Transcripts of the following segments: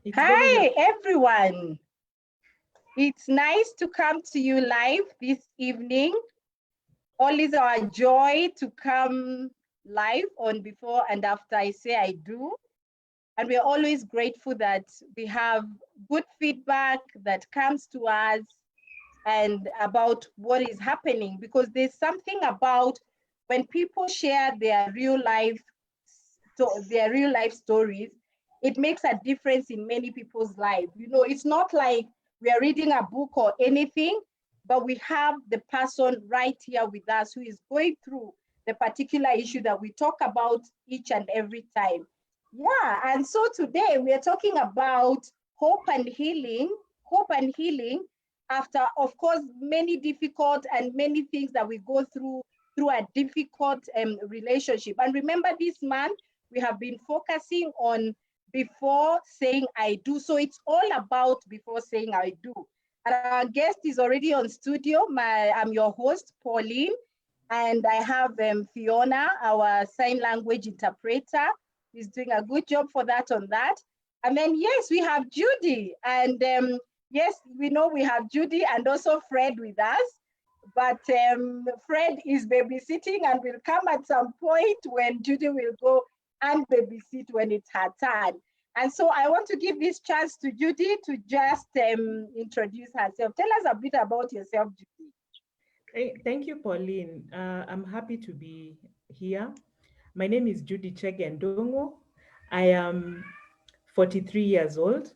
It's very Hi, lovely. everyone. It's nice to come to you live this evening. Always our joy to come live on Before and After I Say I Do. And we're always grateful that we have good feedback that comes to us and about what is happening, because there's something about when people share their real life stories, it makes a difference in many people's lives. It's not like we are reading a book or anything, but we have the person right here with us who is going through the particular issue that we talk about each and every time. Yeah, and so today we are talking about hope and healing, hope and healing after, of course, many difficult and many things that we go through a difficult relationship. And remember, this month we have been focusing on before saying I do. So it's all about before saying I do. And our guest is already on studio. I'm your host, Pauline, and I have Fiona, our sign language interpreter. He's doing a good job for that on that. And then, yes, we have Judy. And yes, we know we have Judy and also Fred with us. But Fred is babysitting and will come at some point when Judy will go and babysit when it's her turn. And so I want to give this chance to Judy to just introduce herself. Tell us a bit about yourself, Judy. Thank you, Pauline. I'm happy to be here. My name is Judy Chegendongo. I am 43 years old,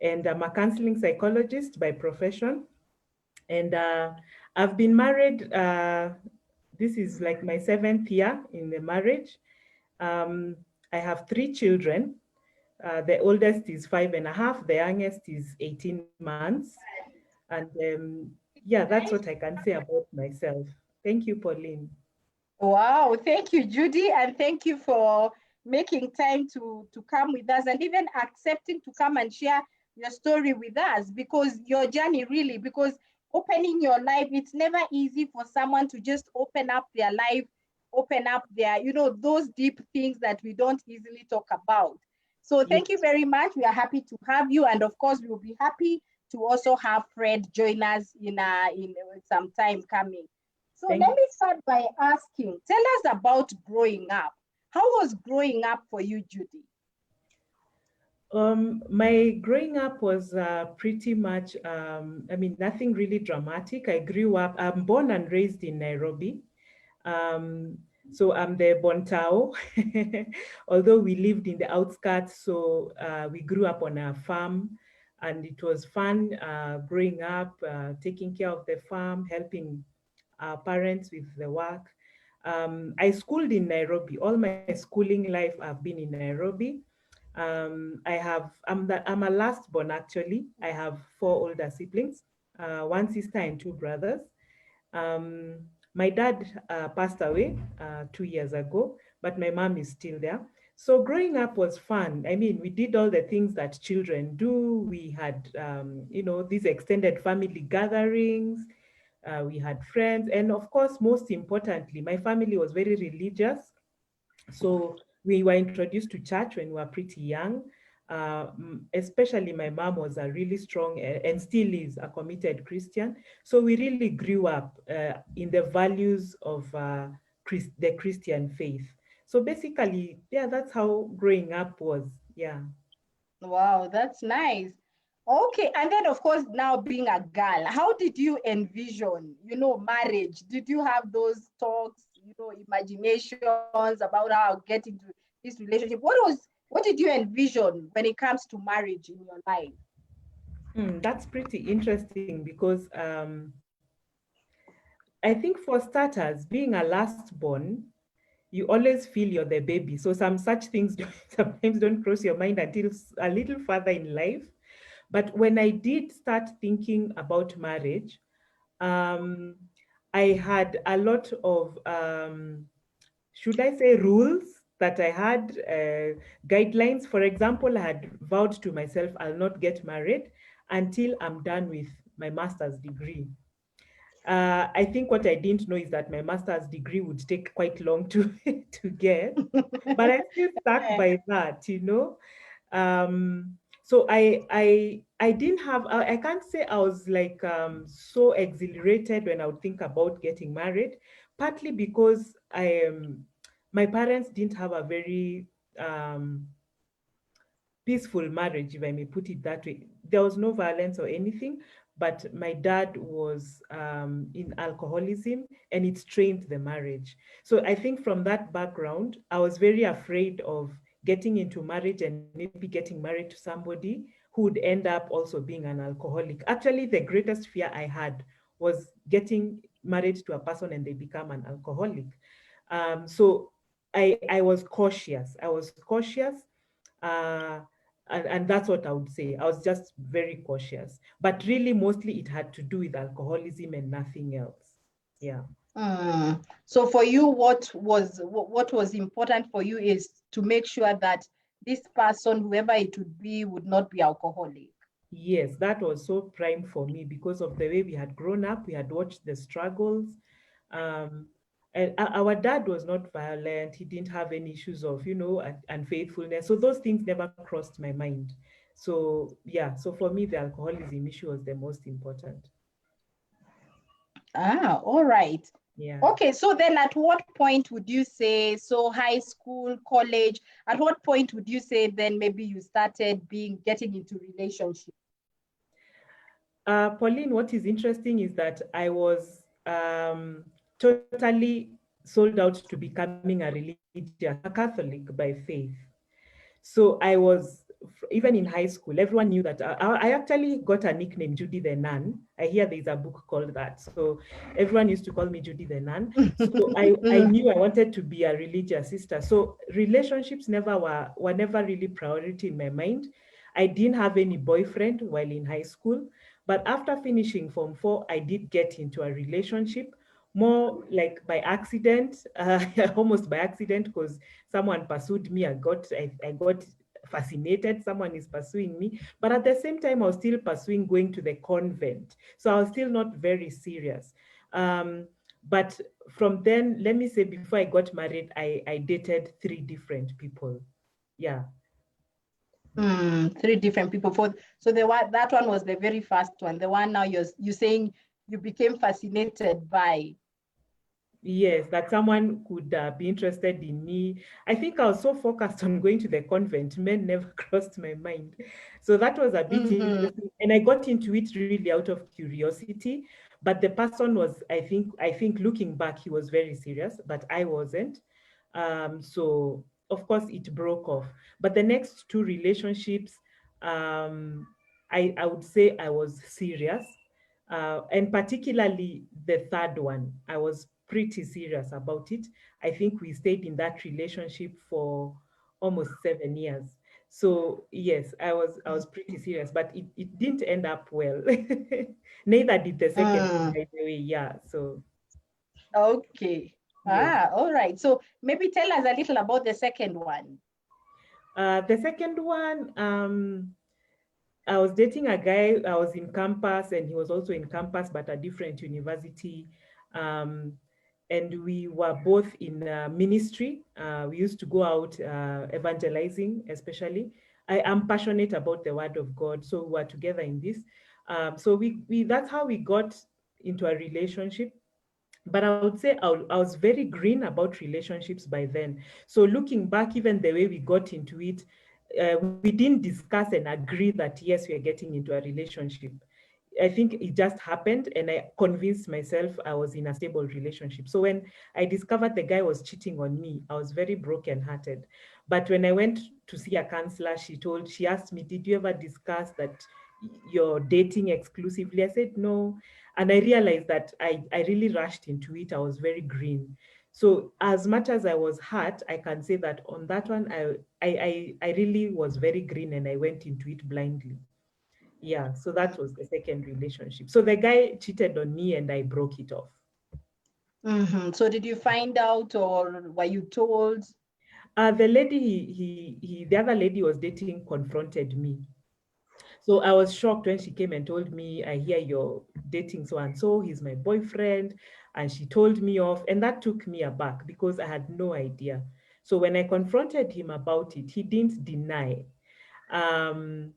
and I'm a counseling psychologist by profession. And I've been married. This is like my 7th year in the marriage. Um, I have 3 children. The oldest is 5.5. The youngest is 18 months. And yeah, that's what I Nice. can say about myself. Thank you, Pauline. Wow, thank you, Judy, and thank you for making time to come with us and even accepting to come and share your story with us, because your journey really, because opening your life, it's never easy for someone to just open up their life, open up those deep things that we don't easily talk about. So Yes, thank you very much. We are happy to have you, and of course, we will be happy to also have Fred join us in some time coming. So let thank me start by asking, tell us about growing up. How was growing up for you, Judy? My growing up was pretty much, I mean, nothing really dramatic. I grew up, I'm born and raised in Nairobi. Um, so I'm the Bontao, although we lived in the outskirts. So we grew up on a farm, and it was fun growing up, taking care of the farm, helping our parents with the work. I schooled in Nairobi. All my schooling life, I've been in Nairobi. I'm a last born actually. I have 4 older siblings, 1 sister and 2 brothers. My dad passed away 2 years ago, but my mom is still there. So growing up was fun. I mean, we did all the things that children do. We had, these extended family gatherings. We had friends, and of course, most importantly, my family was very religious. So we were introduced to church when we were pretty young. Especially my mom was a really strong and still is a committed Christian. So we really grew up in the values of the Christian faith. So basically, yeah, that's how growing up was. Yeah. Wow, that's nice. Okay, and then of course, now being a girl, how did you envision, marriage? Did you have those talks, imaginations about how I'll get into this relationship? What did you envision when it comes to marriage in your life? That's pretty interesting because I think for starters, being a last born, you always feel you're the baby. So some such things sometimes don't cross your mind until a little further in life. But when I did start thinking about marriage, um, I had a lot of, should I say, rules that I had, guidelines. For example, I had vowed to myself, I'll not get married until I'm done with my master's degree. I think what I didn't know is that my master's degree would take quite long to to get, but I still stuck by that. Um, So I didn't have, I can't say I was like so exhilarated when I would think about getting married, partly because my parents didn't have a very peaceful marriage, if I may put it that way. There was no violence or anything, but my dad was in alcoholism and it strained the marriage. So I think from that background, I was very afraid of getting into marriage and maybe getting married to somebody who would end up also being an alcoholic. Actually, the greatest fear I had was getting married to a person and they become an alcoholic. So I was cautious. I was cautious. Uh, and that's what I would say. I was just very cautious. But really, mostly it had to do with alcoholism and nothing else. Yeah. So for you, what was important for you is to make sure that this person, whoever it would be, would not be alcoholic. Yes, that was so prime for me because of the way we had grown up. We had watched the struggles. Um, and our dad was not violent. He didn't have any issues of, unfaithfulness. So those things never crossed my mind. So yeah, so for me, the alcoholism issue was the most important. All right. Yeah. Okay, so then at what point would you say, so high school, college, at what point would you say then maybe you started getting into relationship? Pauline, what is interesting is that I was totally sold out to becoming a religious, I'm a Catholic by faith. So I was, even in high school, everyone knew that I actually got a nickname, Judy the Nun. I hear there's a book called that. So everyone used to call me Judy the Nun. So I knew I wanted to be a religious sister. So relationships were never really priority in my mind. I didn't have any boyfriend while in high school. But after finishing Form 4, I did get into a relationship more like by accident, almost by accident, because someone pursued me. I got fascinated. Someone is pursuing me, but at the same time, I was still pursuing going to the convent. So I was still not very serious. But from then, let me say, before I got married, I dated three different people. Yeah. Three different people. So that one was the very first one. The one now you're saying you became fascinated by. Yes, that someone could be interested in me. I think I was so focused on going to the convent, men never crossed my mind. So that was a bit Mm-hmm. interesting. And I got into it really out of curiosity. But the person was, I think looking back, he was very serious, but I wasn't. So of course it broke off. But the next two relationships, um, I would say I was serious. And particularly the third one, I was pretty serious about it. I think we stayed in that relationship for almost 7 years. So yes, I was pretty serious, but it didn't end up well. Neither did the second one, Mm, by the way. Yeah. So okay. yes. All right. So maybe tell us a little about the second one. The second one, I was dating a guy. I was in campus, and he was also in campus, but a different university. Um, and we were both in ministry. We used to go out evangelizing, especially. I am passionate about the Word of God, so we were together in this. So we that's how we got into a relationship. But I would say I was very green about relationships by then. So looking back, even the way we got into it, we didn't discuss and agree that yes, we are getting into a relationship. I think it just happened, and I convinced myself I was in a stable relationship. So when I discovered the guy was cheating on me, I was very brokenhearted. But when I went to see a counselor, she asked me, "Did you ever discuss that you're dating exclusively?" I said no, and I realized that I really rushed into it. I was very green. So as much as I was hurt, I can say that on that one, I really was very green and I went into it blindly. Yeah, so that was the second relationship. So the guy cheated on me and I broke it off. Mm-hmm. So did you find out or were you told? The lady the other lady was dating confronted me. So I was shocked when she came and told me, "I hear you're dating so and so. He's my boyfriend," and she told me off, and that took me aback because I had no idea. So when I confronted him about it, he didn't deny. Um,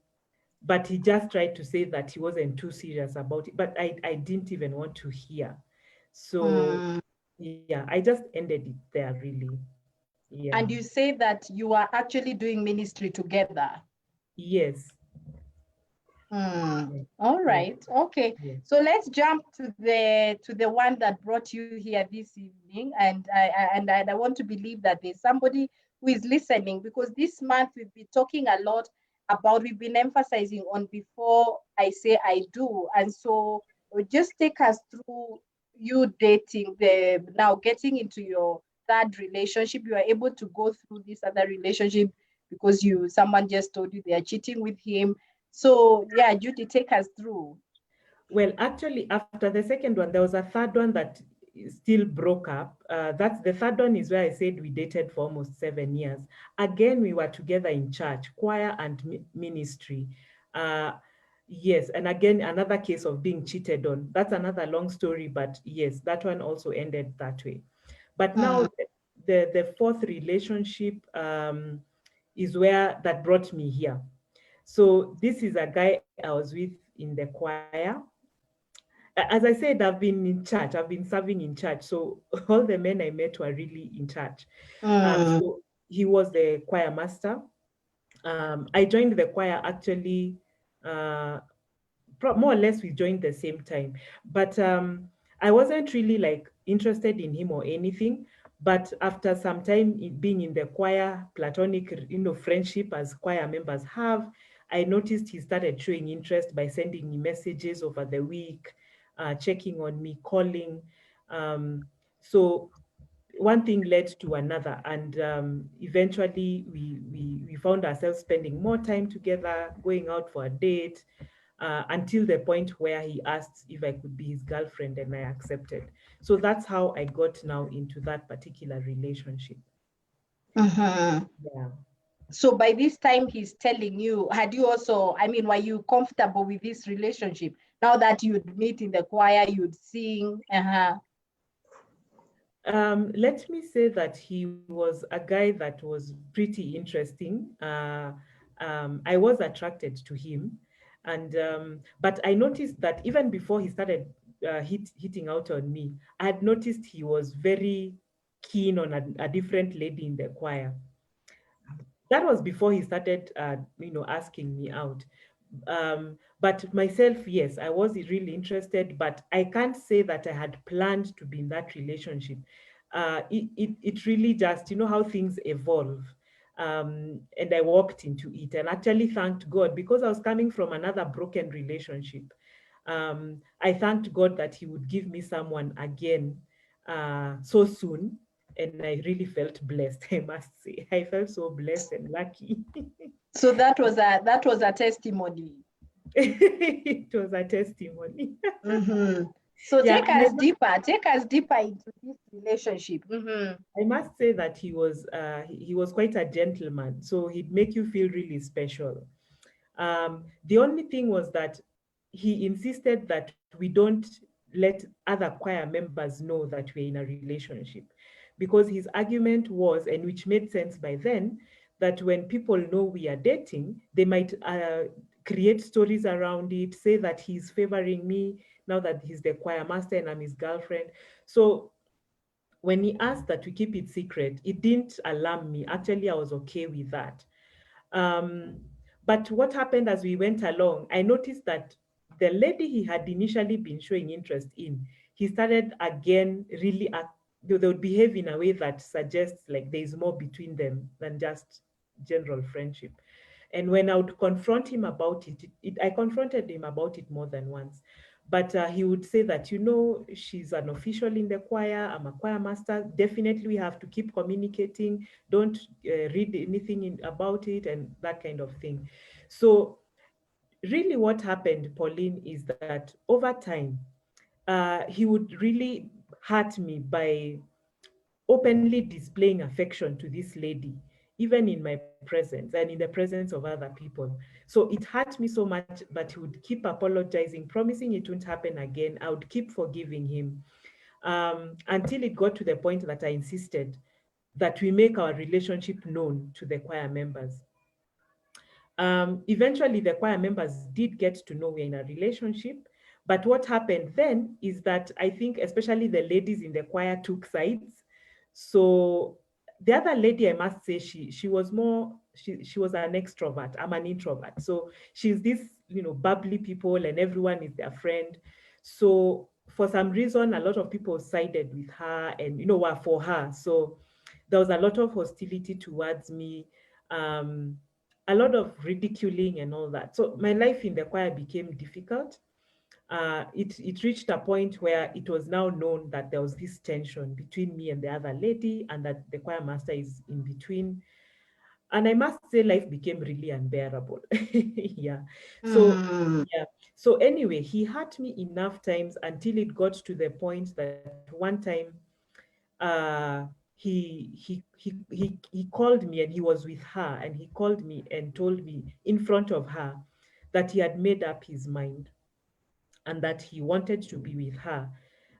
but he just tried to say that he wasn't too serious about it. But I didn't even want to hear. So Mm. yeah, I just ended it there really. Yeah. And you say that you are actually doing ministry together. Yes. Hmm. Yes. All Yes. right. Okay. Yes. So let's jump to the one that brought you here this evening, and I want to believe that there's somebody who is listening, because this month we've been talking a lot about, we've been emphasizing on before I say I do, and so just take us through you dating, the now getting into your third relationship. You are able to go through this other relationship because you someone just told you they are cheating with him. So yeah, Judy, take us through. Well, actually, after the second one, there was a third one that still broke up. That's the third one is where I said we dated for almost 7 years. Again, we were together in church, choir and ministry. Uh, yes, and again, another case of being cheated on. That's another long story, but yes, that one also ended that way. But now Mm, the fourth relationship is where that brought me here. So this is a guy I was with in the choir. As I said, I've been in church, I've been serving in church. So all the men I met were really in church. mm, So he was the choir master. I joined the choir actually, uh, more or less we joined the same time. But I wasn't really like interested in him or anything. But after some time being in the choir, platonic, friendship as choir members have, I noticed he started showing interest by sending me messages over the week, checking on me, calling. Um, so one thing led to another, and eventually we found ourselves spending more time together, going out for a date, until the point where he asked if I could be his girlfriend, and I accepted. So that's how I got now into that particular relationship. mhm. Yeah. So by this time he's telling you, had you also, I mean, were you comfortable with this relationship? Now that you'd meet in the choir, you'd sing. Uh-huh. Let me say that he was a guy that was pretty interesting. I was attracted to him, and but I noticed that even before he started hitting out on me, I had noticed he was very keen on a different lady in the choir. That was before he started, asking me out. But myself, yes, I was really interested, but I can't say that I had planned to be in that relationship. It really just, how things evolve. And I walked into it and actually thanked God because I was coming from another broken relationship. I thanked God that He would give me someone again so soon. And I really felt blessed, I must say. I felt so blessed and lucky. So that was a testimony. It was a testimony. Mm-hmm. So Yeah, and take us deeper into this relationship. Mm-hmm. I must say that he was quite a gentleman, so he'd make you feel really special. The only thing was that he insisted that we don't let other choir members know that we're in a relationship, because his argument was, and which made sense by then, that when people know we are dating, they might create stories around it, say that he's favoring me now that he's the choir master and I'm his girlfriend. So when he asked that we keep it secret, it didn't alarm me. Actually, I was okay with that. Um, but what happened as we went along, I noticed that the lady he had initially been showing interest in, he started again really, they would behave in a way that suggests like there is more between them than just general friendship. And when I would confront him about I confronted him about it more than once. But he would say that, she's an official in the choir, I'm a choir master. Definitely, we have to keep communicating. Don't read anything about it and that kind of thing. So, really, what happened, Pauline, is that over time, he would really hurt me by openly displaying affection to this lady, even in my presence and in the presence of other people. So it hurt me so much, but he would keep apologizing, promising it wouldn't happen again. I would keep forgiving him, until it got to the point that I insisted that we make our relationship known to the choir members. Eventually, the choir members did get to know we're in a relationship. But what happened then is that I think, especially the ladies in the choir, took sides. So the other lady, I must say, she was more, she was an extrovert. I'm an introvert. So she's this, bubbly people, and everyone is their friend. So for some reason, a lot of people sided with her and were for her. So there was a lot of hostility towards me. A lot of ridiculing and all that. So my life in the choir became difficult. It reached a point where it was now known that there was this tension between me and the other lady, and that the choir master is in between. And I must say, life became really unbearable. Yeah. So Mm. yeah. So anyway, he hurt me enough times until it got to the point that one time, uh he called me, and he was with her, and he called me and told me in front of her that he had made up his mind and that he wanted to be with her.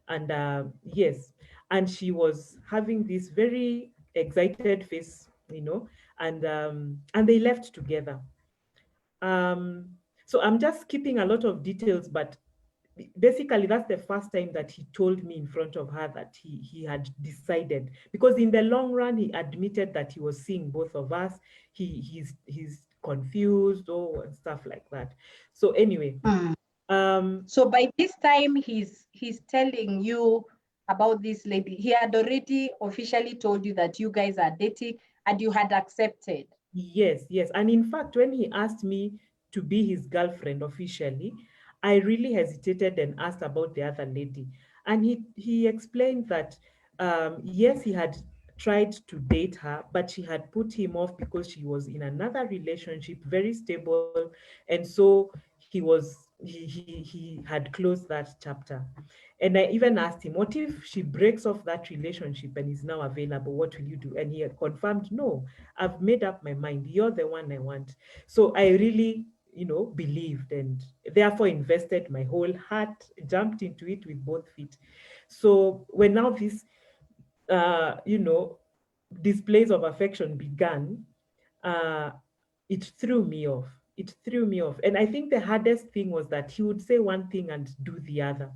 And yes, and she was having this very excited face, and they left together. um so I'm just skipping a lot of details, but basically that's the first time that he told me in front of her that he had decided, because in the long run he admitted that he was seeing both of us. He's confused, and stuff like that. So anyway, Mm. um So by this time, he's telling you about this lady. He had already officially told you that you guys are dating and you had accepted. yes, yes. And in fact, when he asked me to be his girlfriend officially, I really hesitated and asked about the other lady. And he explained that yes, he had tried to date her, but she had put him off because she was in another relationship, very stable. And so he had closed that chapter. And I even asked him, what if she breaks off that relationship and is now available? What will you do? And he had confirmed, no, I've made up my mind. You're the one I want. So I really, believed, and therefore invested my whole heart, jumped into it with both feet. So when now this, displays of affection began, uh, it threw me off. It threw me off. And I think the hardest thing was that he would say one thing and do the other.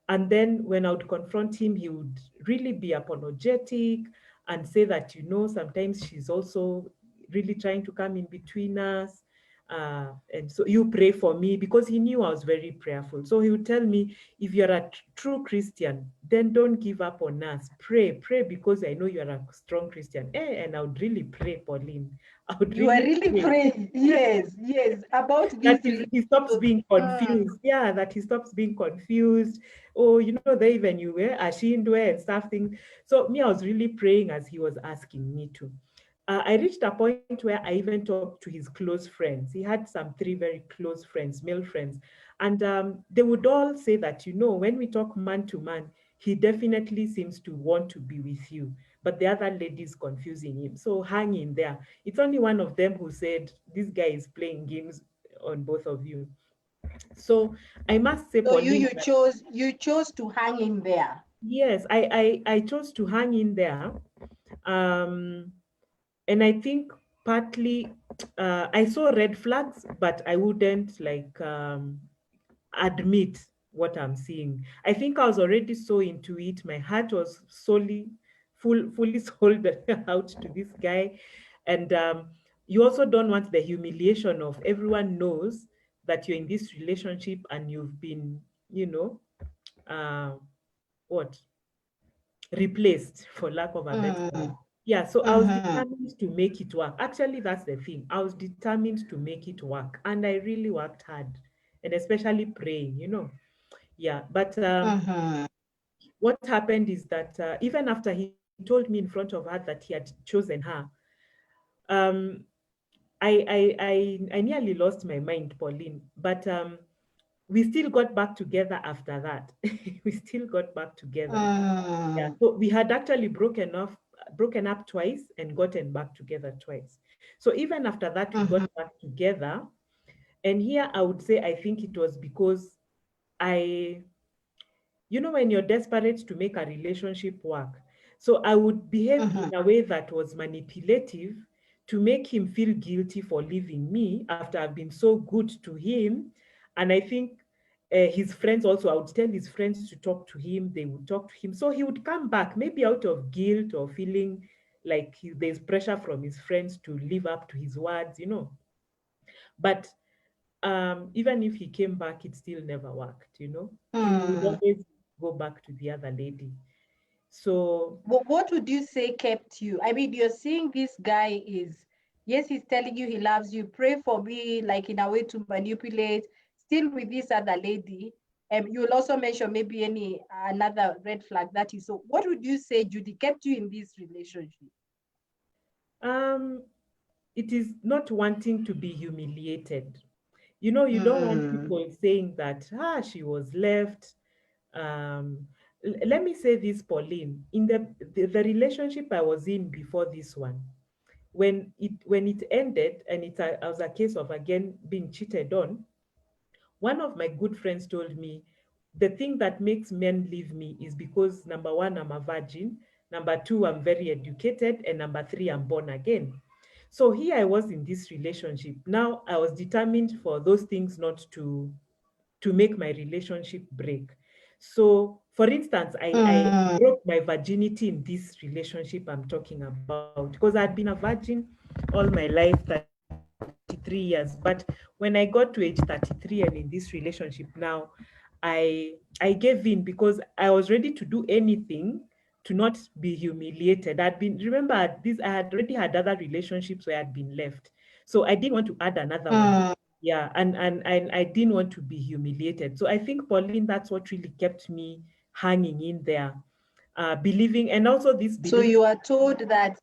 And then when I would confront him, he would really be apologetic and say that, sometimes she's also really trying to come in between us. And so you pray for me, because he knew I was very prayerful. So he would tell me, if you're a true Christian, then don't give up on us. Pray, pray, because I know you're a strong Christian. And I would really pray, Pauline. I would You are really really pray praying, yes, yes, about that this he stops relationship. being confused. Yeah, that he stops being confused. Oh, they even you were ashindwe and stuff things. So me, I was really praying as he was asking me to. I reached a point where I even talked to his close friends. He had some three very close friends, male friends, and they would all say that, when we talk man to man, he definitely seems to want to be with you, but the other lady is confusing him. So hang in there. It's only one of them who said, this guy is playing games on both of you. So I must say, So you Pauline, you chose you chose to hang in there. yes, I chose to hang in there. Um, and I think partly I saw red flags, but I wouldn't like admit what I'm seeing. I think I was already so into it. My heart was fully sold out to this guy. And you also don't want the humiliation of everyone knows that you're in this relationship and you've been, uh, what, replaced, for lack of a better word. Mm, Yeah, so I was mm-hmm, determined to make it work. Actually, that's the thing. I was determined to make it work, and I really worked hard, and especially praying. Yeah, but mm-hmm, what happened is that even after he told me in front of her that he had chosen her, um, I nearly lost my mind, Pauline. But we still got back together after that. We still got back together. Yeah, mm, so we had actually broken up twice and gotten back together twice. So even after that, we got mm-hmm, back together. And here I would say I think it was because I, when you're desperate to make a relationship work. So I would behave in mm-hmm, a way that was manipulative to make him feel guilty for leaving me after I've been so good to him. And I think his friends also, I would tell his friends to talk to him, they would talk to him. So he would come back, maybe out of guilt or feeling like there's pressure from his friends to live up to his words, you know. But even if he came back, it still never worked, you know. He would Mm. always go back to the other lady. So What would you say kept you? I mean, you're seeing this guy is, yes, he's telling you he loves you, pray for me, like in a way to manipulate, still with this other lady. You'll also mention maybe any another red flag that is. So what would you say, Judy, kept you in this relationship? um, it is not wanting to be humiliated. You know, you don't want Mm. people saying that, she was left. Let me say this, Pauline, in the relationship I was in before this one, when it ended and it was a case of again being cheated on, one of my good friends told me the thing that makes men leave me is because number one, I'm a virgin, number two, I'm very educated, and number three, I'm born again. So here I was in this relationship. Now I was determined for those things not to make my relationship break. So, for instance, I Mm. broke my virginity in this relationship I'm talking about because I'd been a virgin all my life, 33 years. But when I got to age 33 and in this relationship now, I gave in because I was ready to do anything to not be humiliated. I had already had other relationships where I'd been left. So I didn't want to add another one. Mm. Yeah, and I didn't want to be humiliated. So I think, Pauline, that's what really kept me hanging in there, believing, and also this So belief. you are told that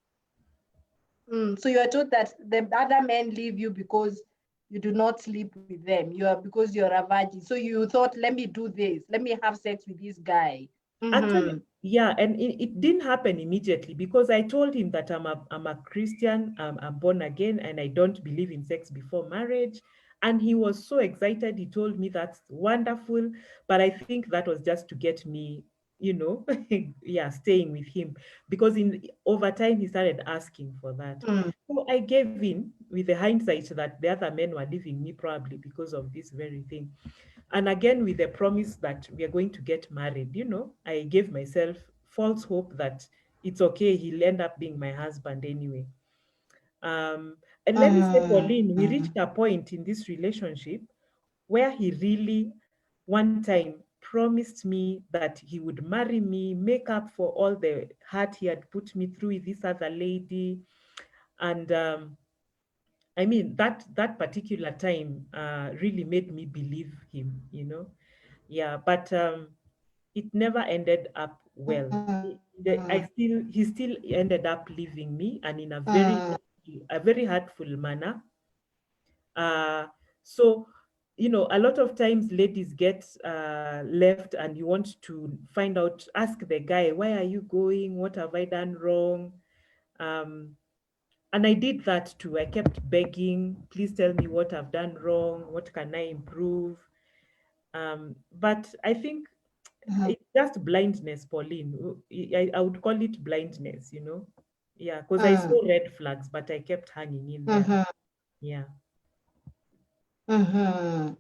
so you are told that the other men leave you because you do not sleep with them. You are because you're a virgin. So you thought, let me do this. Let me have sex with this guy. Actually, Mm-hmm. yeah, and it didn't happen immediately because I told him that I'm a Christian, I'm born again, and I don't believe in sex before marriage. And he was so excited. He told me that's wonderful, but I think that was just to get me, you know, yeah, staying with him because in over time he started asking for that. Mm. So I gave in with the hindsight that the other men were leaving me probably because of this very thing. And again, with the promise that we are going to get married, you know, I gave myself false hope that it's okay, he'll end up being my husband anyway. And let me say, Pauline, we Mm. reached a point in this relationship where he really, one time, promised me that he would marry me, make up for all the hurt he had put me through with this other lady. And I mean, that particular time really made me believe him, you know. Yeah, but it never ended up well. He still ended up leaving me, and in a very hurtful manner. Uh, so, you know, a lot of times ladies get left, and you want to find out, ask the guy, why are you going? What have I done wrong? Um, and I did that too. I kept begging, please tell me what I've done wrong. What can I improve? But I think Mm. it's just blindness, Pauline. I would call it blindness, you know? Yeah, because I Mm. saw red flags, but I kept hanging in there. Mm-hmm. Yeah. Mm-hmm.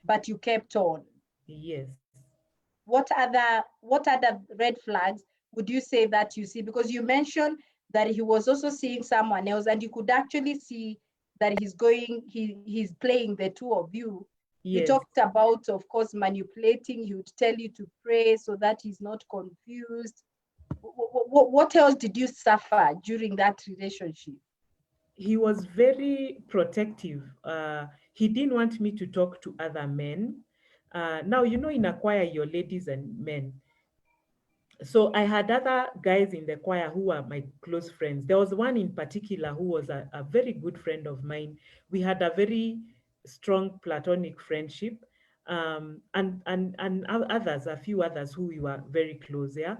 But you kept on. Yes. What other red flags would you say that you see? Because you mentioned that he was also seeing someone else, and you could actually see that he's playing the two of you. You Yes. talked about, of course, manipulating. He would tell you to pray so that he's not confused. What else did you suffer during that relationship? He was very protective. He didn't want me to talk to other men. Now, you know, in a choir, you're ladies and men. So I had other guys in the choir who were my close friends. There was one in particular who was a very good friend of mine. We had a very strong platonic friendship, and others, a few others who we were very close. Yeah,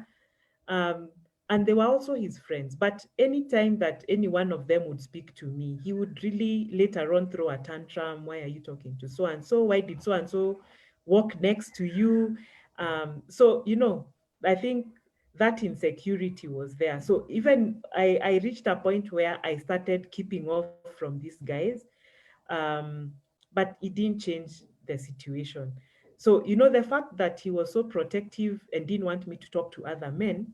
um, and they were also his friends. But anytime that any one of them would speak to me, he would really later on throw a tantrum. Why are you talking to so and so? Why did so and so walk next to you? So, I think that insecurity was there. So even I reached a point where I started keeping off from these guys, um, but it didn't change the situation. So, the fact that he was so protective and didn't want me to talk to other men,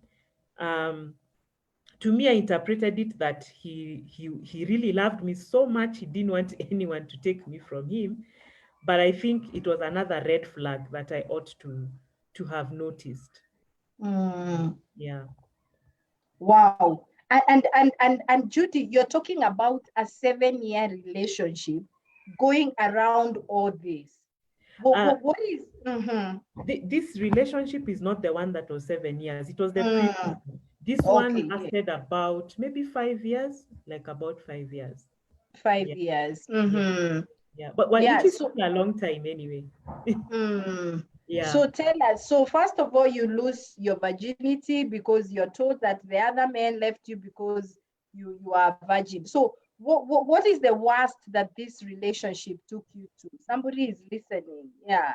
um, to me, I interpreted it that he really loved me so much he didn't want anyone to take me from him. But I think it was another red flag that I ought to have noticed. Mm. Yeah. Wow. And Judy, you're talking about a 7-year relationship going around all this. What Uh, what, what is this relationship is not the one that was 7 years. It was the previous mm, one. This one okay, yeah, lasted about maybe 5 years, like about 5 years. five Yeah, years. yeah, yeah. But which Yeah, is so a long time anyway. mm, Yeah. so tell us, so first of all, you lose your virginity because you're told that the other man left you because you are virgin. So what is the worst that this relationship took you to? Somebody is listening. Yeah.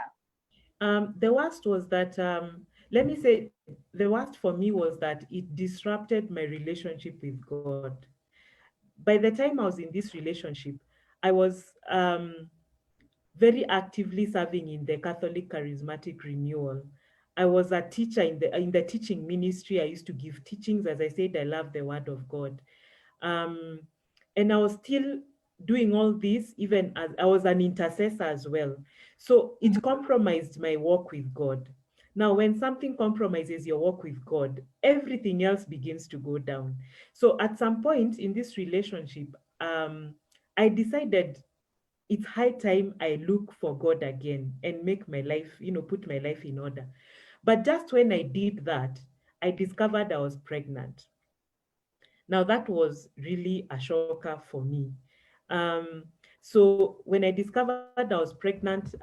The worst was that, let me say, the worst for me was that it disrupted my relationship with God. By the time I was in this relationship, I was very actively serving in the Catholic Charismatic Renewal. I was a teacher in the teaching ministry. I used to give teachings. As I said, I love the Word of God. Um, and I was still doing all this, even as I was an intercessor as well. So it compromised my walk with God. Now, when something compromises your walk with God, everything else begins to go down. So at some point in this relationship, I decided it's high time I look for God again and make my life, put my life in order. But just when I did that, I discovered I was pregnant. Now, that was really a shocker for me. Um, so when I discovered I was pregnant,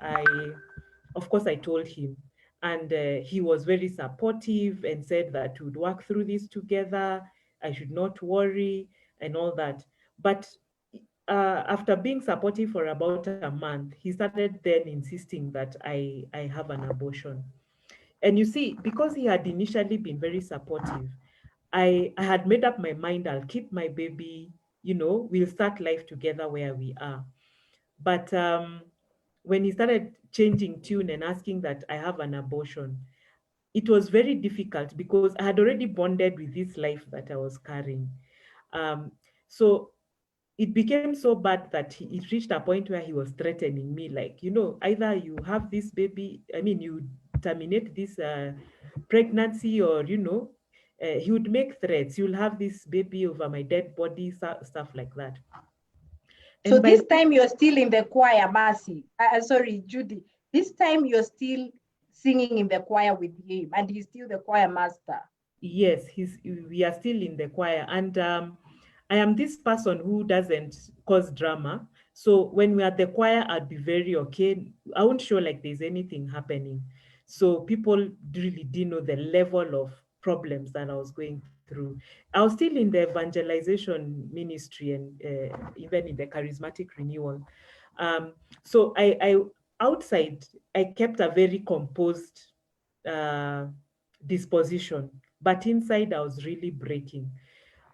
of course, I told him. And he was very supportive and said that we would work through this together. I should not worry and all that. But after being supportive for about a month, he started then insisting that I have an abortion. And you see, because he had initially been very supportive, I had made up my mind I'll keep my baby, we'll start life together where we are. But when he started changing tune and asking that I have an abortion, it was very difficult because I had already bonded with this life that I was carrying. Um, so it became so bad that it reached a point where he was threatening me, like, either you have this baby, I mean, you terminate this pregnancy, or, he would make threats. You'll have this baby over my dead body, stuff like that. So And by this time you're still in the choir, Mercy. Sorry, Judy. This time you're still singing in the choir with him, and he's still the choir master. yes, we are still in the choir. And I am this person who doesn't cause drama. So when we're at the choir, I'd be very okay. I won't show like there's anything happening. So people really didn't know the level of problems that I was going through. I was still in the evangelization ministry and even in the charismatic renewal. Um, so I outside, I kept a very composed uh, disposition, but inside I was really breaking.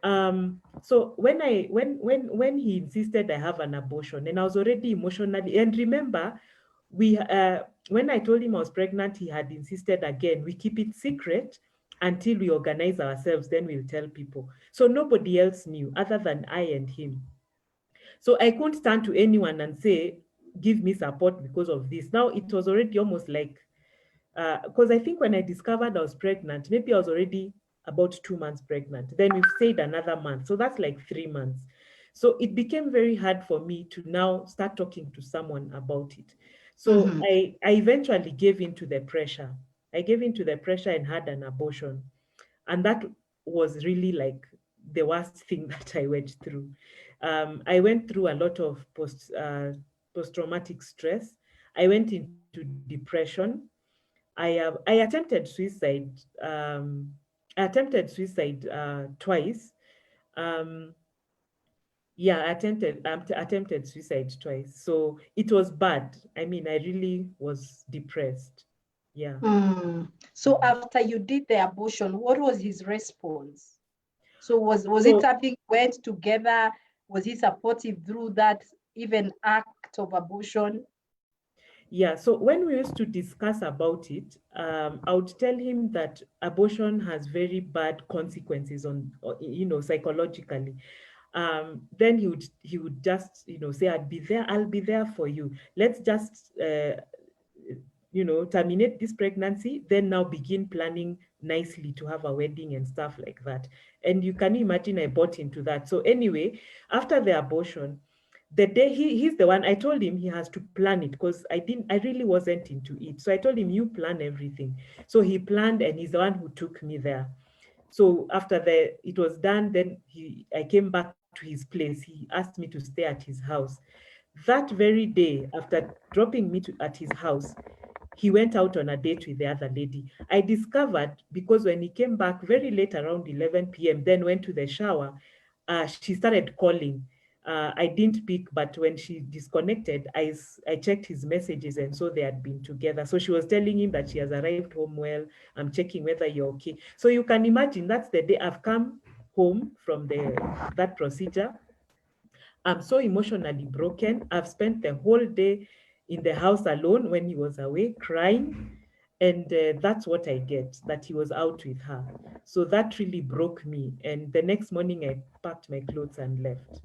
So when he insisted I have an abortion, and I was already emotionally, and remember, we when I told him I was pregnant, he had insisted again, we keep it secret until we organize ourselves, then we'll tell people. So nobody else knew other than I and him. So I couldn't turn to anyone and say, give me support because of this. Now it was already almost like, because I think when I discovered I was pregnant, maybe I was already about 2 months pregnant. Then we've stayed another month. So that's like 3 months. So it became very hard for me to now start talking to someone about it. So Mm-hmm. I eventually gave in to the pressure. I gave in to the pressure and had an abortion. And that was really like the worst thing that I went through. I went through a lot of post-traumatic stress. I went into depression. I attempted suicide. I attempted suicide twice. Um, yeah, I attempted suicide twice. So it was bad. I mean, I really was depressed. Yeah. So after you did the abortion, what was his response? So was it So something went together? Was he supportive through that even act of abortion? yeah, so when we used to discuss about it, I would tell him that abortion has very bad consequences psychologically. Then he would just, say, I'll be there for you. Let's just terminate this pregnancy, then now begin planning nicely to have a wedding and stuff like that. And you can imagine I bought into that. So anyway, after the abortion, the day he's the one, I told him he has to plan it because I really wasn't into it. So I told him, you plan everything. So he planned, and he's the one who took me there. So after it was done, then I came back to his place. He asked me to stay at his house. That very day, after dropping me at his house, he went out on a date with the other lady. I discovered because when he came back very late, around 11 p.m., then went to the shower, she started calling. I didn't pick, but when she disconnected, I checked his messages and saw they had been together. So she was telling him that she has arrived home well. I'm checking whether you're okay. So you can imagine that's the day I've come home from that procedure. I'm so emotionally broken. I've spent the whole day in the house alone when he was away, crying. And that's what I get, that he was out with her. So that really broke me. And the next morning, I packed my clothes and left.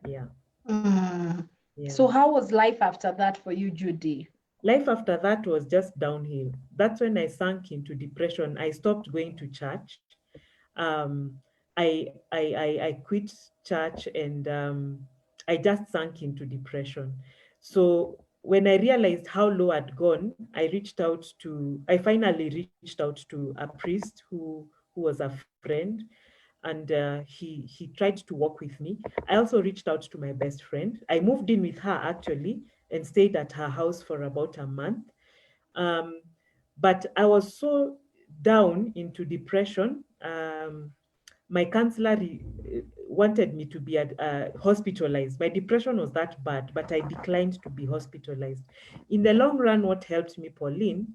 Yeah, Mm. yeah. So how was life after that for you, Judy? Life after that was just downhill. That's when I sank into depression. I stopped going to church. Um, I quit church, and I just sank into depression. So when I realized how low I'd gone, I finally reached out to a priest who was a friend, and he tried to walk with me. I also reached out to my best friend. I moved in with her actually and stayed at her house for about a month. Um, but I was so down into depression. My counselor wanted me to be hospitalized. My depression was that bad, but I declined to be hospitalized. In the long run, what helped me, Pauline,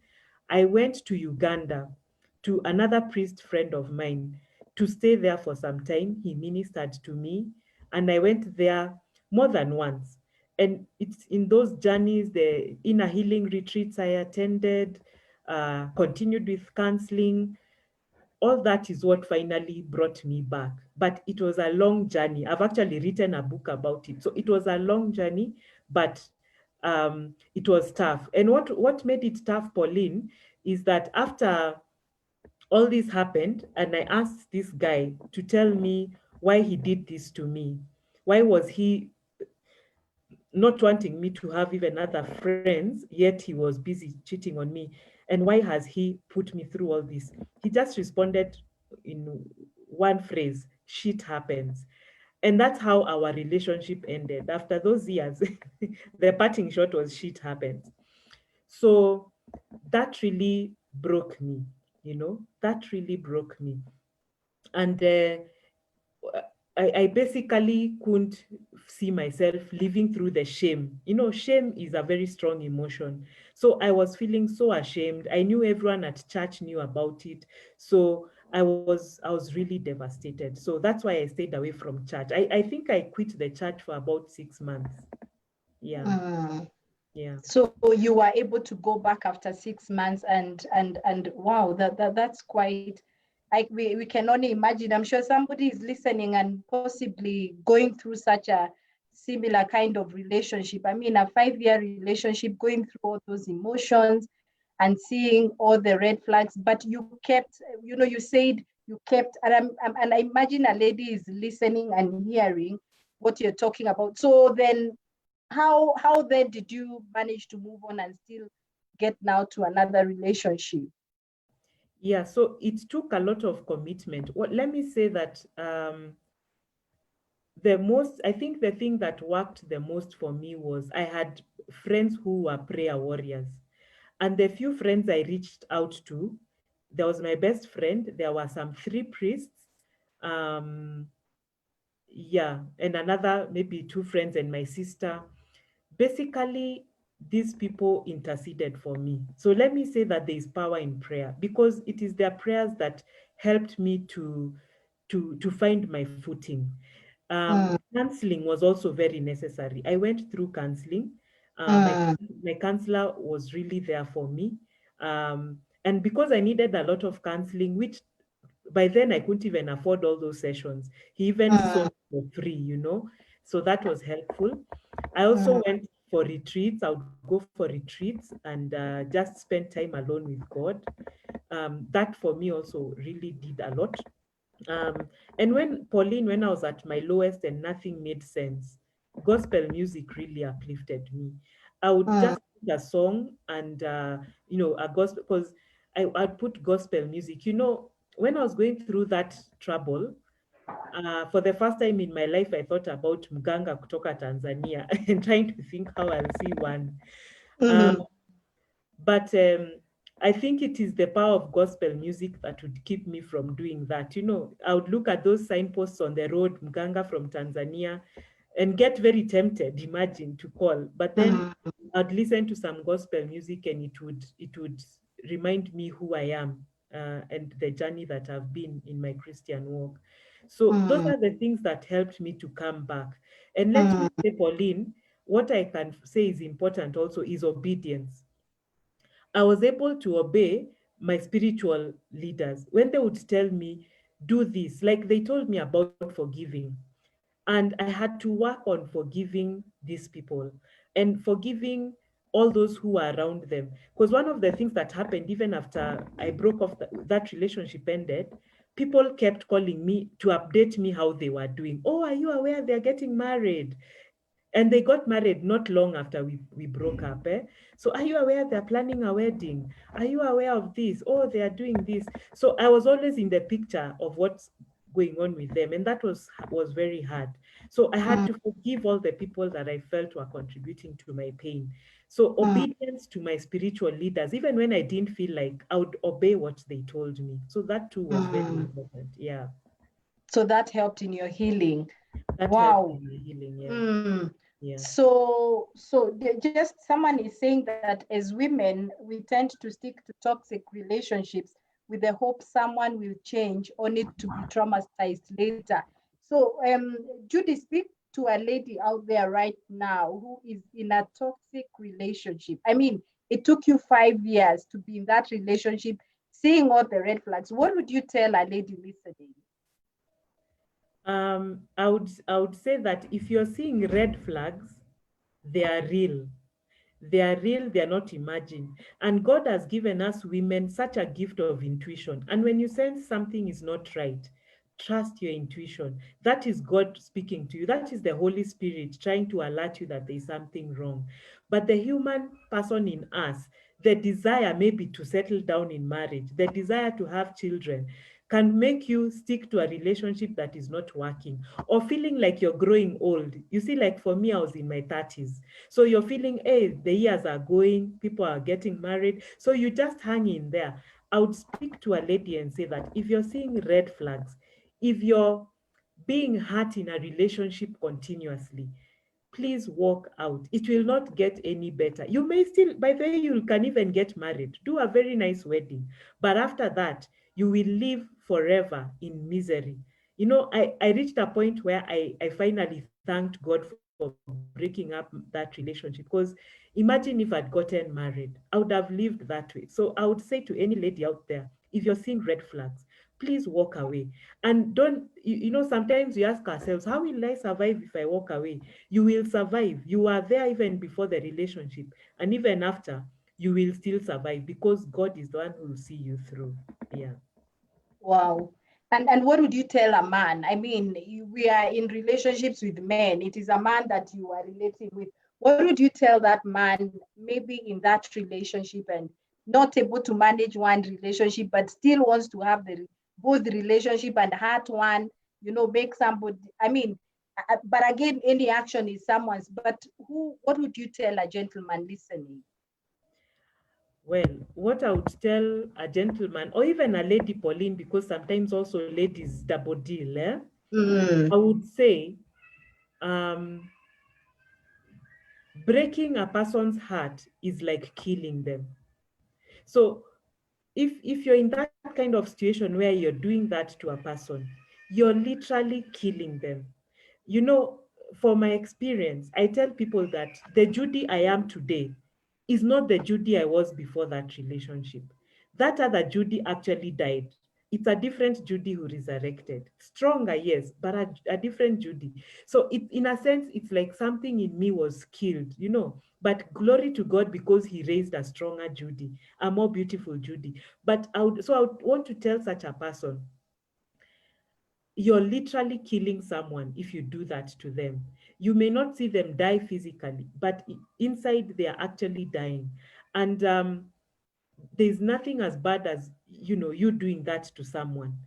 I went to Uganda to another priest friend of mine to stay there for some time. He ministered to me, and I went there more than once. And it's in those journeys, the inner healing retreats I attended, continued with counseling, all that is what finally brought me back. But it was a long journey. I've actually written a book about it. So it was a long journey, but it was tough. And what made it tough, Pauline, is that after all this happened, and I asked this guy to tell me why he did this to me. Why was he not wanting me to have even other friends, yet he was busy cheating on me? And why has he put me through all this? He just responded in one phrase: shit happens. And that's how our relationship ended. After those years, the parting shot was shit happens. So that really broke me, that really broke me. And I basically couldn't see myself living through the shame. Shame is a very strong emotion. So I was feeling so ashamed. I knew everyone at church knew about it. So I was really devastated. So that's why I stayed away from church. I think I quit the church for about 6 months. Yeah, Mm. yeah. So you were able to go back after 6 months, and wow, that's quite, like, we can only imagine. I'm sure somebody is listening and possibly going through such a similar kind of relationship. I mean, a 5-year relationship, going through all those emotions and seeing all the red flags, but you kept, you said you kept, and I imagine a lady is listening and hearing what you're talking about. So then how then did you manage to move on and still get now to another relationship? Yeah, so it took a lot of commitment. Let me say that I think the thing that worked the most for me was I had friends who were prayer warriors. And the few friends I reached out to, there was my best friend, there were some 3 priests, um, yeah, and another maybe 2 friends and my sister. Basically, these people interceded for me. So let me say that there is power in prayer, because it is their prayers that helped me to find my footing. Counseling was also very necessary. I went through counseling. Mm, My counselor was really there for me. And because I needed a lot of counseling, which by then I couldn't even afford all those sessions, he even mm, sought for free, So that was helpful. I also mm, went for retreats. I would go for retreats and just spend time alone with God. That for me also really did a lot. And when I was at my lowest and nothing made sense, gospel music really uplifted me. I would mm, just put a song and, a gospel, because I'd put gospel music. When I was going through that trouble, for the first time in my life, I thought about mganga kutoka Tanzania and trying to think how I'll see one. Uh, mm, but I think it is the power of gospel music that would keep me from doing that. I would look at those signposts on the road, Mganga from Tanzania, and get very tempted, imagine, to call. But then mm, I'd listen to some gospel music, and it would remind me who I am, and the journey that I've been in my Christian walk. So those mm, are the things that helped me to come back. And let me mm, say, Pauline, what I can say is important also is obedience. I was able to obey my spiritual leaders when they would tell me, do this, like they told me about forgiving. And I had to work on forgiving these people and forgiving all those who were around them. Because one of the things that happened, even after I broke off, that relationship ended, people kept calling me to update me how they were doing. Oh, are you aware they're getting married? And they got married not long after we broke up. So are you aware they're planning a wedding? Are you aware of this? Oh, they are doing this. So I was always in the picture of what's going on with them. And that was very hard. So I had mm, to forgive all the people that I felt were contributing to my pain. So mm, obedience to my spiritual leaders, even when I didn't feel like I would obey what they told me. So that too was very mm. important. Yeah. So that helped in your healing. That helped Wow. in my healing. Yeah. Mm. Yeah. So just someone is saying that as women, we tend to stick to toxic relationships with the hope someone will change only to be traumatized later. So, Judy, speak to a lady out there right now who is in a toxic relationship. I mean, it took you 5 years to be in that relationship, seeing all the red flags. What would you tell a lady listening? I would say that if you're seeing red flags, they are real. They are real, they are not imagined. And God has given us women such a gift of intuition. And when you sense something is not right, trust your intuition. That is God speaking to you. That is the Holy Spirit trying to alert you that there is something wrong. But the human person in us, the desire maybe to settle down in marriage, the desire to have children, can make you stick to a relationship that is not working, or feeling like you're growing old. You see, like for me, I was in my 30s. So you're feeling, hey, the years are going, people are getting married. So you just hang in there. I would speak to a lady and say that if you're seeing red flags, if you're being hurt in a relationship continuously, please walk out. It will not get any better. You may still, by the way, you can even get married, do a very nice wedding. But after that, you will live forever in misery. I reached a point where I finally thanked God for breaking up that relationship, because imagine if I'd gotten married, I would have lived that way. So I would say to any lady out there, if you're seeing red flags, please walk away. And don't, sometimes we ask ourselves, how will I survive if I walk away? You will survive. You are there even before the relationship. And even after, you will still survive, because God is the one who will see you through. Yeah. Wow. And what would you tell a man? I mean, we are in relationships with men. It is a man that you are relating with. What would you tell that man, maybe in that relationship and not able to manage one relationship, but still wants to have the both the relationship and hurt one, make somebody, I mean, but again, any action is someone's. But what would you tell a gentleman listening? Well, what I would tell a gentleman, or even a lady, Pauline, because sometimes also ladies double deal, I Mm, would say, um, Breaking a person's heart is like killing them. So if you're in that kind of situation where you're doing that to a person, you're literally killing them. You know, for my experience, I tell people that the Judy I am today is not the Judy I was before that relationship. That other Judy actually died. It's a different Judy who resurrected. Stronger, yes, but a different Judy. So it, in a sense, it's like something in me was killed, you know. But glory to God because He raised a stronger Judy, a more beautiful Judy. But I would want to tell such a person, you're literally killing someone if you do that to them. You may not see them die physically, but inside they are actually dying. And there's nothing as bad as, you know, you doing that to someone.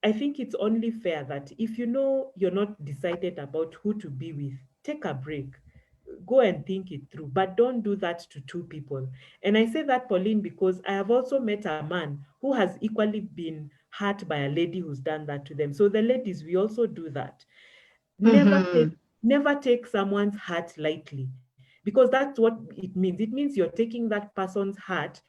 I think it's only fair that if you know you're not decided about who to be with, take a break, go and think it through, but don't do that to two people. And I say that, Pauline, because I have also met a man who has equally been hurt by a lady who's done that to them. So the ladies, we also do that. Never take Mm-hmm. never take someone's heart lightly, because that's what it means. It means you're taking that person's heart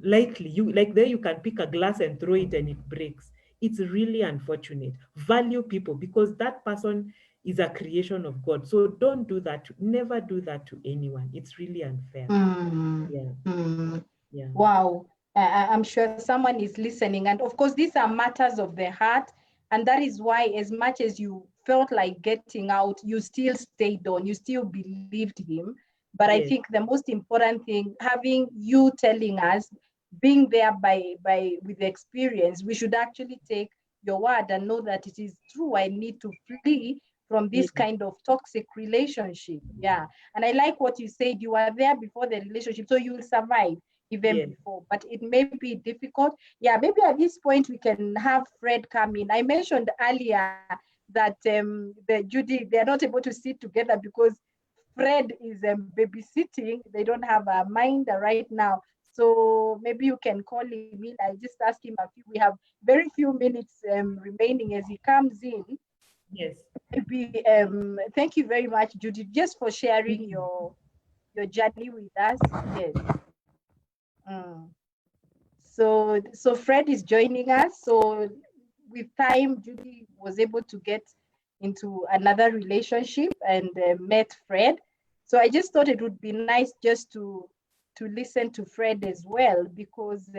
lightly. You, like, there you can pick a glass and throw it and it breaks. It's really unfortunate. Value people, because that person is a creation of God. So don't do that. Never do that to anyone. It's really unfair. Mm, Yeah. mm. Yeah. Wow. I'm sure someone is listening. And of course, these are matters of the heart. And that is why, as much as you felt like getting out, you still stayed on, you still believed him. But I Yes. think the most important thing, having you telling us, being there by with the experience, we should actually take your word and know that it is true. I need to flee from this Yes. kind of toxic relationship. Yeah. And I like what you said, you were there before the relationship, so you will survive even Yes. before, but it may be difficult. Yeah, maybe at this point we can have Fred come in. I mentioned earlier that the Judy, they are not able to sit together because Fred is babysitting. They don't have a mind right now. So maybe you can call him in. I just asked him a few. We have very few minutes remaining as he comes in. Yes. Maybe thank you very much, Judy, just for sharing Thank you. your journey with us. Yes. Mm. So Fred is joining us. So with time, Judy was able to get into another relationship and met Fred. So I just thought it would be nice just to listen to Fred as well, because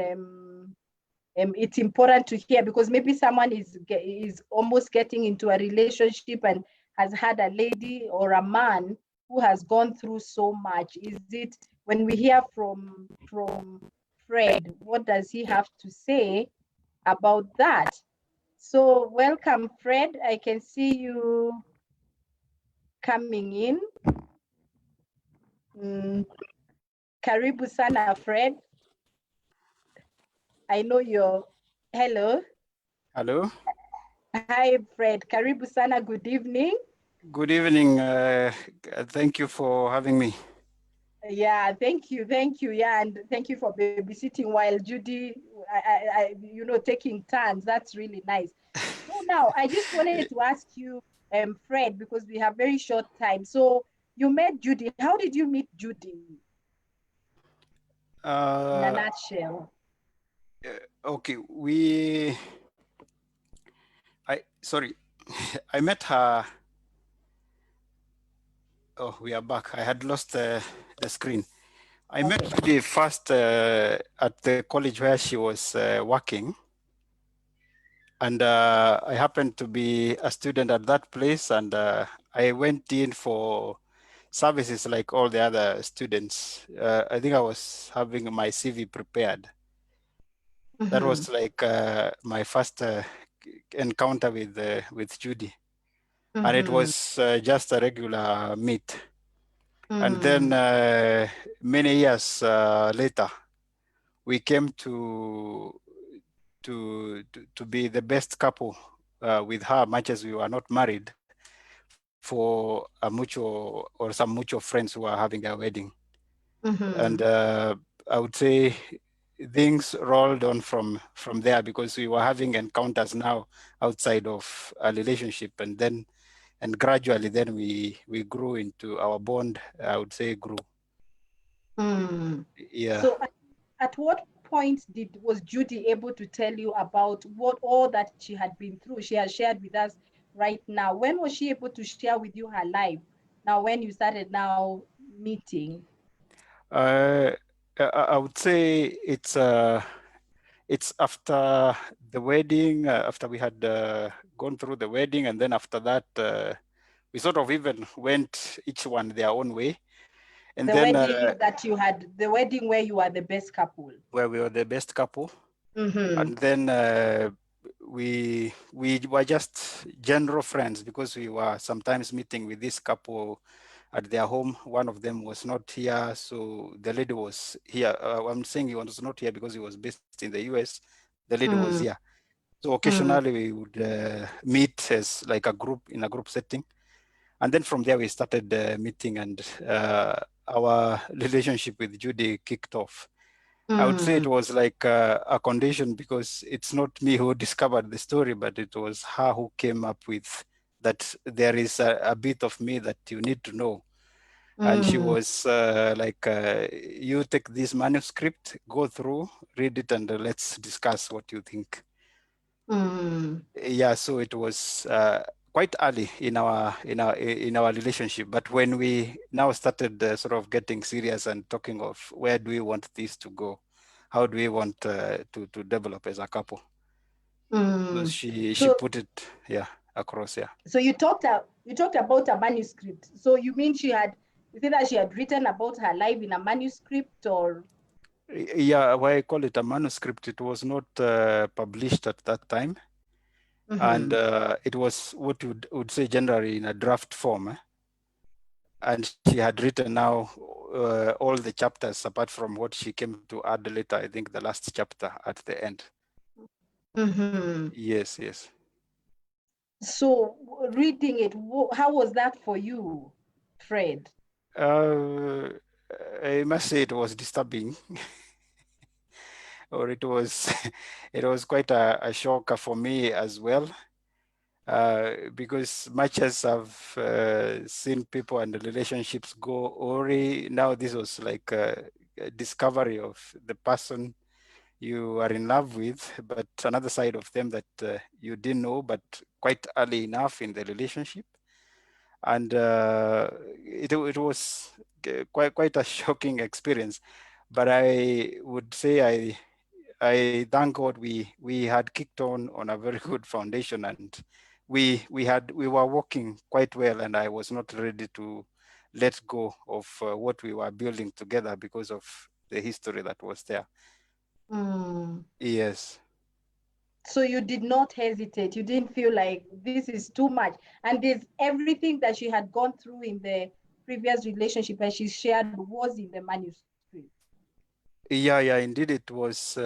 it's important to hear, because maybe someone is almost getting into a relationship and has had a lady or a man who has gone through so much. Is it, when we hear from Fred, what does he have to say about that? So welcome, Fred. I can see you coming in. Mm, karibu sana, Fred. I know you're, hello. Hello. Hi, Fred. Karibu sana, good evening. Good evening. Thank you for having me. Yeah, thank you, thank you. Yeah, and thank you for babysitting while Judy, taking turns. That's really nice. So now I just wanted to ask you, Fred, because we have very short time. So you met Judy. How did you meet Judy in a Uh, nutshell? okay, sorry, I met her. Oh, we are back. I had lost the screen. I met Okay. Judy first at the college where she was working. And I happened to be a student at that place. And I went in for services like all the other students. I think I was having my CV prepared. That Mm-hmm. was like my first encounter with Judy, and it Mm-hmm. was just a regular meet. And then Mm-hmm. many years later, we came to be the best couple with her, much as we were not married, for a mutual or some mutual friends who are having their wedding. And Mm-hmm. I would say things rolled on from there, because we were having encounters now outside of a relationship. And then and gradually then we grew into our bond, I would say, grew. Yeah. So at what point was Judy able to tell you about what all that she had been through? She has shared with us right now. When was she able to share with you her life? Now, when you started now meeting? uh, I would say it's after the wedding, after we had gone through the wedding, and then after that we sort of even went each one their own way. And The then wedding that you had, the wedding where you are the best couple. where we were the best couple. Mm-hmm. And then we were just general friends because we were sometimes meeting with this couple at their home. One of them was not here, so the lady was here. I'm saying he was not here because he was based in the US. The lady was here. So occasionally we would meet as like a group in a group setting. And then from there we started meeting, and our relationship with Judy kicked off. I would say it was like a condition because it's not me who discovered the story, but it was her who came up with that there is a bit of me that you need to know. And she was like, you take this manuscript, go through, read it, and let's discuss what you think. Yeah, so it was quite early in our relationship. But when we now started sort of getting serious and talking of where do we want this to go, how do we want to develop as a couple, so she So, put it across. Yeah. so you talked about a manuscript. So you mean you think that she had written about her life in a manuscript, or? Yeah, why I call it a manuscript, it was not published at that time. And it was what you would say generally in a draft form. And she had written now all the chapters apart from what she came to add later, I think the last chapter at the end. Yes, yes. So reading it, how was that for you, Fred? Uh, I must say it was disturbing, or it was it was quite a shocker for me as well. Because much as I've seen people and the relationships go awry, now this was like a discovery of the person you are in love with, but another side of them that you didn't know, but quite early enough in the relationship. And it was quite a shocking experience. But I would say I thank God we had kicked on a very good foundation, and we were working quite well, and I was not ready to let go of what we were building together because of the history that was there. Yes. So you did not hesitate. You didn't feel like this is too much. And there's everything that she had gone through in the previous relationship and she shared was in the manuscript. Yeah, indeed, it was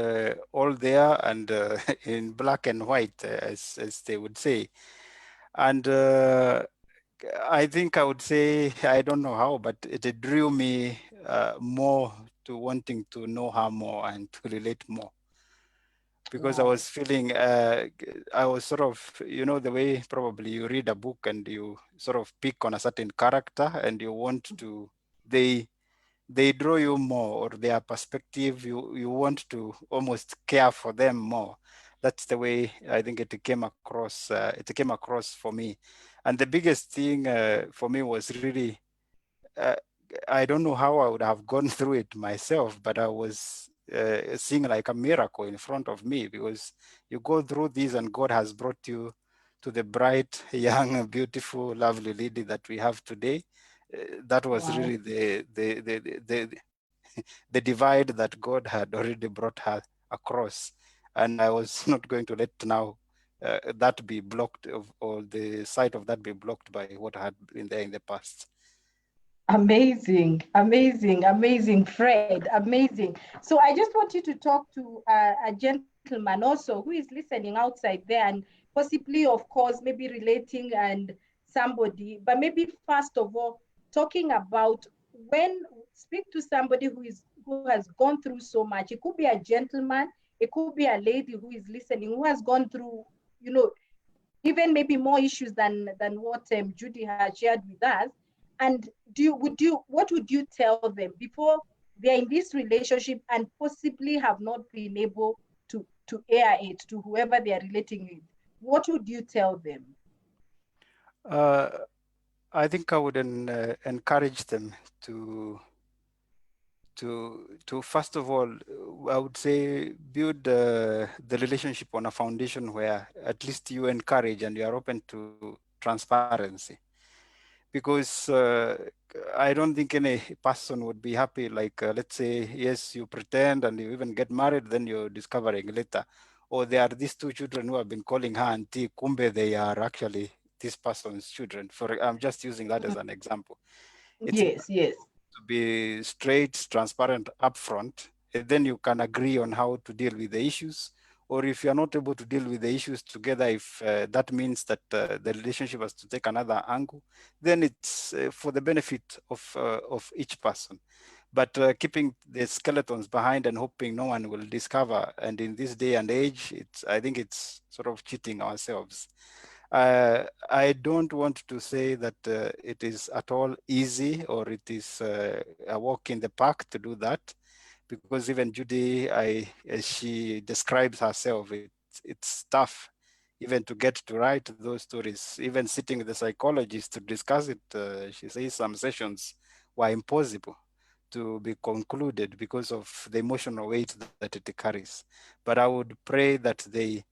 all there and in black and white, as they would say. And I think I would say, I don't know how, but it drew me more to wanting to know her more and to relate more. Because I Wow. was feeling, I was sort of, the way probably you read a book and you sort of pick on a certain character and you want to, they draw you more, or their perspective, you want to almost care for them more. That's the way I think it came across. It came across for me, and the biggest thing for me was really, uh, I don't know how I would have gone through it myself, but I was seeing like a miracle in front of me, because you go through this and God has brought you to the bright, young, beautiful, lovely lady that we have today. That was Wow. really the divide that God had already brought her across. And I was not going to let now that be blocked, or the sight of that be blocked by what had been there in the past. Amazing, amazing, amazing, Fred, amazing. So I just want you to talk to a gentleman also who is listening outside there and possibly, of course, maybe relating and somebody, but maybe first of all, talking about when speak to somebody who has gone through so much. It could be a gentleman, it could be a lady who is listening who has gone through, you know, even maybe more issues than what Judy has shared with us. And what would you tell them before they're in this relationship and possibly have not been able to air it to whoever they are relating with? What would you tell them? Uh, I think I would encourage them to first of all, I would say build the relationship on a foundation where at least you encourage and you are open to transparency, because I don't think any person would be happy, like let's say, yes, you pretend and you even get married, then you're discovering later, or there are these two children who have been calling her auntie, kumbe they are actually this person's children. I'm just using that as an example. It's Yes, yes. to be straight, transparent, upfront, and then you can agree on how to deal with the issues. Or if you're not able to deal with the issues together, if that means that the relationship has to take another angle, then it's for the benefit of each person. But keeping the skeletons behind and hoping no one will discover, and in this day and age, I think it's sort of cheating ourselves. I don't want to say that it is at all easy or it is a walk in the park to do that, because even Judy, as she describes herself, it's tough even to get to write those stories. Even sitting with the psychologist to discuss it, she says some sessions were impossible to be concluded because of the emotional weight that it carries. But I would pray that they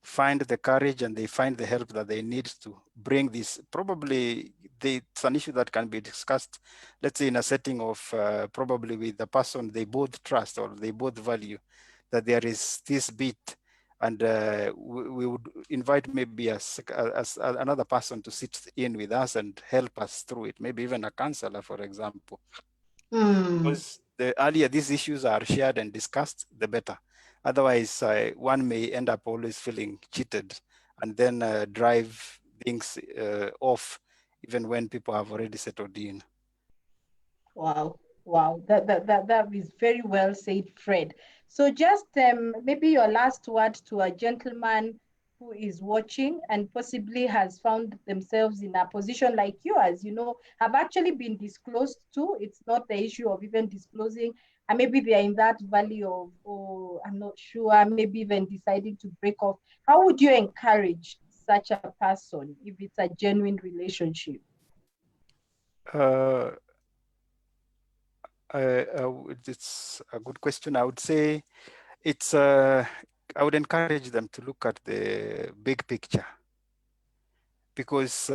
find the courage and they find the help that they need to bring this. Probably it's an issue that can be discussed, let's say, in a setting of probably with the person they both trust or they both value, that there is this bit, and we would invite maybe another person to sit in with us and help us through it, maybe even a counselor, for example. Mm. Because the earlier these issues are shared and discussed, the better. Otherwise, one may end up always feeling cheated and then drive things off, even when people have already settled in. Wow, wow, that is very well said, Fred. So just maybe your last word to a gentleman who is watching and possibly has found themselves in a position like yours, have actually been disclosed to. It's not the issue of even disclosing, and maybe they are in that valley of, oh, I'm not sure, maybe even deciding to break off. How would you encourage such a person if it's a genuine relationship? Uh, it's a good question. I would say I would encourage them to look at the big picture, because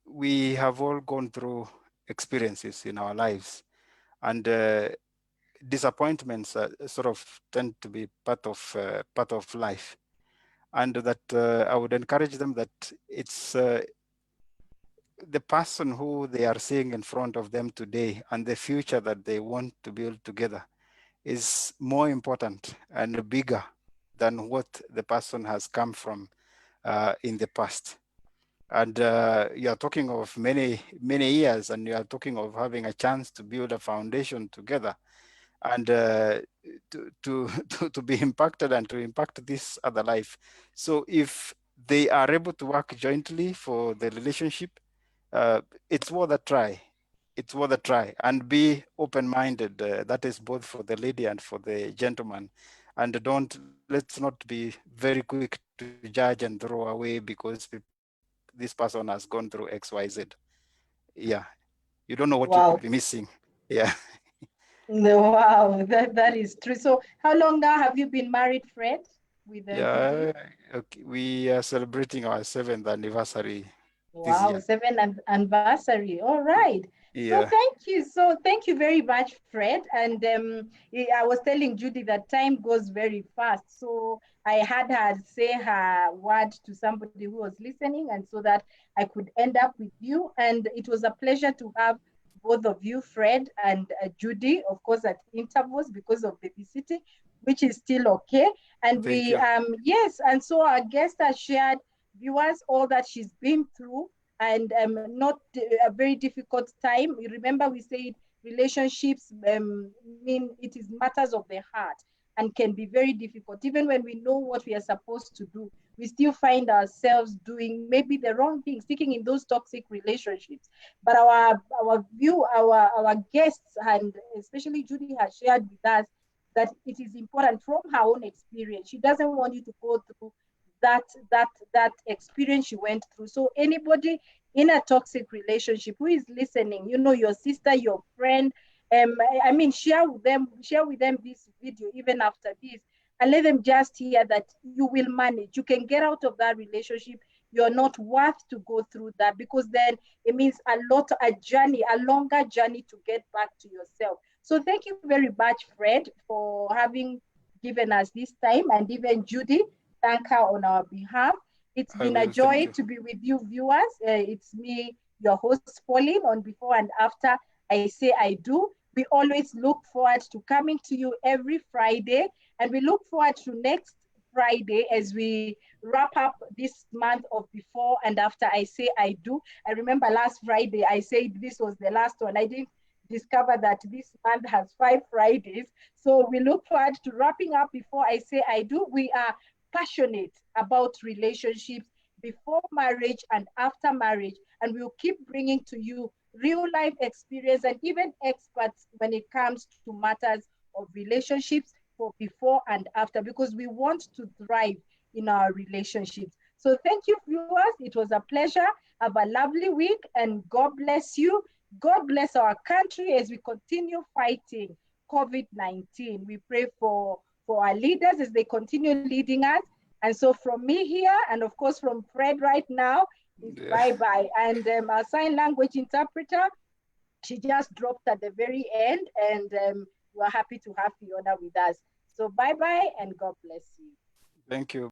we have all gone through experiences in our lives, and disappointments sort of tend to be part of life, and that I would encourage them that it's the person who they are seeing in front of them today and the future that they want to build together is more important and bigger than what the person has come from in the past. And you are talking of many years, and you are talking of having a chance to build a foundation together, and to be impacted and to impact this other life. So if they are able to work jointly for the relationship, uh, it's worth a try. It's worth a try, and be open-minded. That is both for the lady and for the gentleman. And let's not be very quick to judge and throw away because this person has gone through XYZ. Yeah, you don't know what you could be Wow. missing. Yeah. No, wow, that is true. So, how long now have you been married, Fred, with Judy? Yeah, okay. We are celebrating our 7th anniversary this Wow, year. seven anniversary. All right. So Yeah. thank you. So thank you very much, Fred. And I was telling Judy that time goes very fast. So I had her say her word to somebody who was listening, and so that I could end up with you. And it was a pleasure to have both of you, Fred and Judy, of course, at intervals because of babysitting, which is still okay. And Thank we, you. yes, and so our guest has shared viewers all that she's been through, and not a very difficult time. You remember we said relationships mean it is matters of the heart and can be very difficult. Even when we know what we are supposed to do, we still find ourselves doing maybe the wrong thing, sticking in those toxic relationships. But our guests, and especially Judy, has shared with us that it is important from her own experience. She doesn't want you to go through that experience she went through. So anybody in a toxic relationship who is listening, your sister, your friend, I mean, share with them this video even after this, and let them just hear that you will manage. You can get out of that relationship. You're not worth to go through that, because then it means a longer journey to get back to yourself. So thank you very much, Fred, for having given us this time, and even Judy, thank her on our behalf. It's been a joy to be with you, viewers. It's me, your host, Pauline, on Before and After I Say I Do. We always look forward to coming to you every Friday, and we look forward to next Friday as we wrap up this month of Before and After I Say I Do. I remember last Friday I said this was the last one. I didn't discover that this month has 5 Fridays. So we look forward to wrapping up Before I Say I Do. We are passionate about relationships before marriage and after marriage, and we'll keep bringing to you real life experience and even experts when it comes to matters of relationships for before and after, because we want to thrive in our relationships. So thank you, viewers. It was a pleasure. Have a lovely week, and God bless you. God bless our country as we continue fighting COVID-19. We pray for our leaders as they continue leading us. And so from me here, and of course from Fred right now, is bye-bye. And our sign language interpreter, she just dropped at the very end, and we're happy to have Fiona with us. So bye-bye, and God bless you. Thank you.